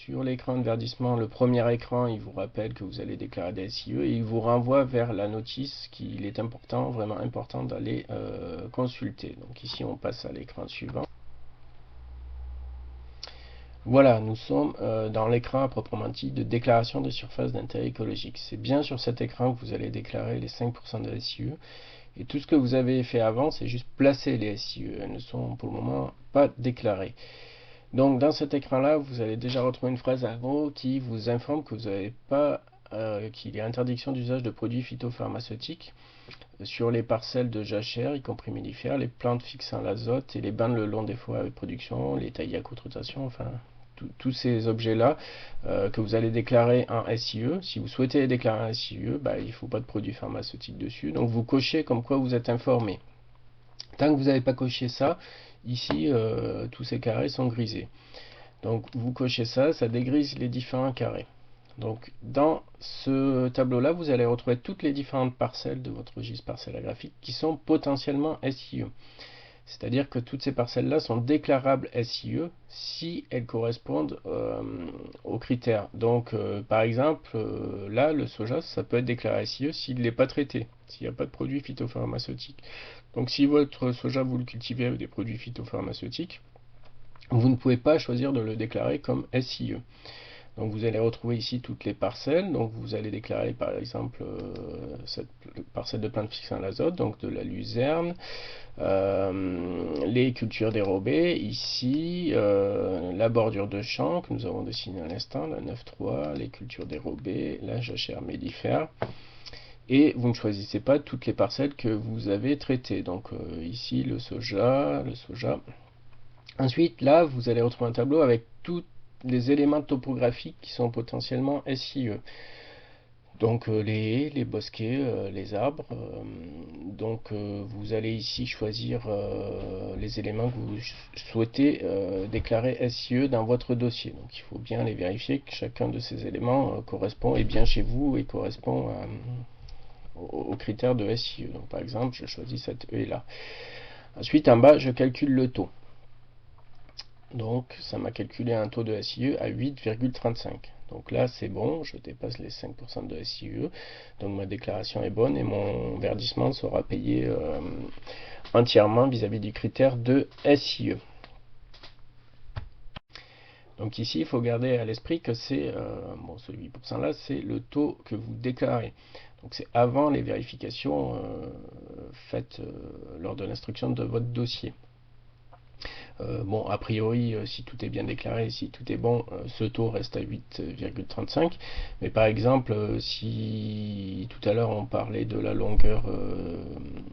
sur l'écran de verdissement, le premier écran, il vous rappelle que vous allez déclarer des SIE et il vous renvoie vers la notice qu'il est important, vraiment important d'aller consulter. Donc ici on passe à l'écran suivant. Voilà, nous sommes dans l'écran à proprement dit de déclaration de surface d'intérêt écologique. C'est bien sur cet écran que vous allez déclarer les 5% de SIE. Et tout ce que vous avez fait avant, c'est juste placer les SIE. Elles ne sont pour le moment pas déclarées. Donc dans cet écran-là, vous allez déjà retrouver une phrase en gros qui vous informe que vous n'avez pas qu'il y a interdiction d'usage de produits phytopharmaceutiques sur les parcelles de jachères, y compris mellifères, les plantes fixant l'azote et les bandes le long des forêts avec production, les taillis à courte rotation, enfin tous ces objets-là que vous allez déclarer en SIE. Si vous souhaitez déclarer un SIE, il ne faut pas de produits pharmaceutiques dessus. Donc vous cochez comme quoi vous êtes informé. Tant que vous n'avez pas coché ça, ici tous ces carrés sont grisés. Donc vous cochez ça, ça dégrise les différents carrés. Donc dans ce tableau-là, vous allez retrouver toutes les différentes parcelles de votre registre parcellaire graphique qui sont potentiellement SIE. C'est-à-dire que toutes ces parcelles-là sont déclarables SIE si elles correspondent aux critères. Donc par exemple, là, le soja, ça peut être déclaré SIE s'il n'est pas traité, s'il n'y a pas de produits phytopharmaceutiques. Donc si votre soja, vous le cultivez avec des produits phytopharmaceutiques, vous ne pouvez pas choisir de le déclarer comme SIE. Donc vous allez retrouver ici toutes les parcelles. Donc vous allez déclarer par exemple cette parcelle de plantes fixant l'azote, donc de la luzerne, les cultures dérobées, ici la bordure de champ que nous avons dessiné à l'instant, la 9.3, les cultures dérobées, la jachère mellifère. Et vous ne choisissez pas toutes les parcelles que vous avez traitées. Donc ici le soja. Ensuite, là, vous allez retrouver un tableau avec tous les éléments topographiques qui sont potentiellement SIE. Donc les haies, les bosquets, les arbres. Donc vous allez ici choisir les éléments que vous souhaitez déclarer SIE dans votre dossier. Donc il faut bien les vérifier que chacun de ces éléments correspond et bien chez vous et correspond aux critères de SIE. Donc par exemple, je choisis cette haie là. Ensuite, en bas, je calcule le taux. Donc ça m'a calculé un taux de SIE à 8,35. Donc là c'est bon, je dépasse les 5% de SIE. Donc ma déclaration est bonne et mon verdissement sera payé entièrement vis-à-vis du critère de SIE. Donc ici il faut garder à l'esprit que c'est ce 8% là c'est le taux que vous déclarez. Donc c'est avant les vérifications faites lors de l'instruction de votre dossier. A priori, si tout est bien déclaré, si tout est bon, ce taux reste à 8,35. Mais par exemple, si tout à l'heure on parlait de la longueur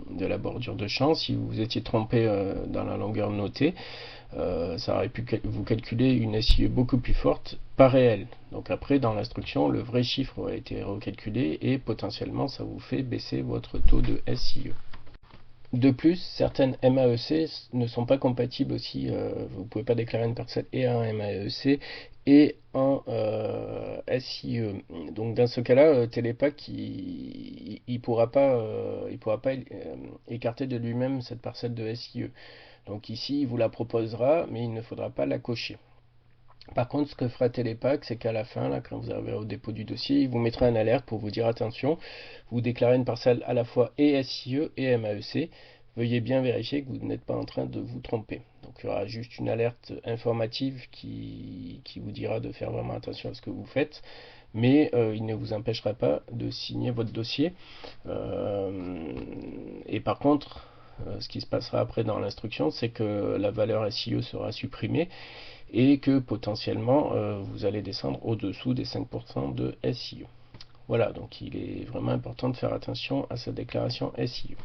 de la bordure de champ, si vous étiez trompé dans la longueur notée, ça aurait pu vous calculer une SIE beaucoup plus forte, pas réelle. Donc après, dans l'instruction, le vrai chiffre aurait été recalculé et potentiellement ça vous fait baisser votre taux de SIE. De plus, certaines MAEC ne sont pas compatibles aussi. Vous ne pouvez pas déclarer une parcelle et en MAEC et en SIE. Donc dans ce cas-là, Télépac il pourra pas écarter de lui-même cette parcelle de SIE. Donc ici, il vous la proposera, mais il ne faudra pas la cocher. Par contre, ce que fera Télépac, c'est qu'à la fin, là, quand vous arriverez au dépôt du dossier, il vous mettra une alerte pour vous dire attention, vous déclarez une parcelle à la fois et SIE et MAEC. Veuillez bien vérifier que vous n'êtes pas en train de vous tromper. Donc il y aura juste une alerte informative qui vous dira de faire vraiment attention à ce que vous faites, mais il ne vous empêchera pas de signer votre dossier. Et par contre, ce qui se passera après dans l'instruction, c'est que la valeur SIE sera supprimée et que potentiellement vous allez descendre au-dessous des 5% de SIE. Voilà, donc il est vraiment important de faire attention à sa déclaration SIE.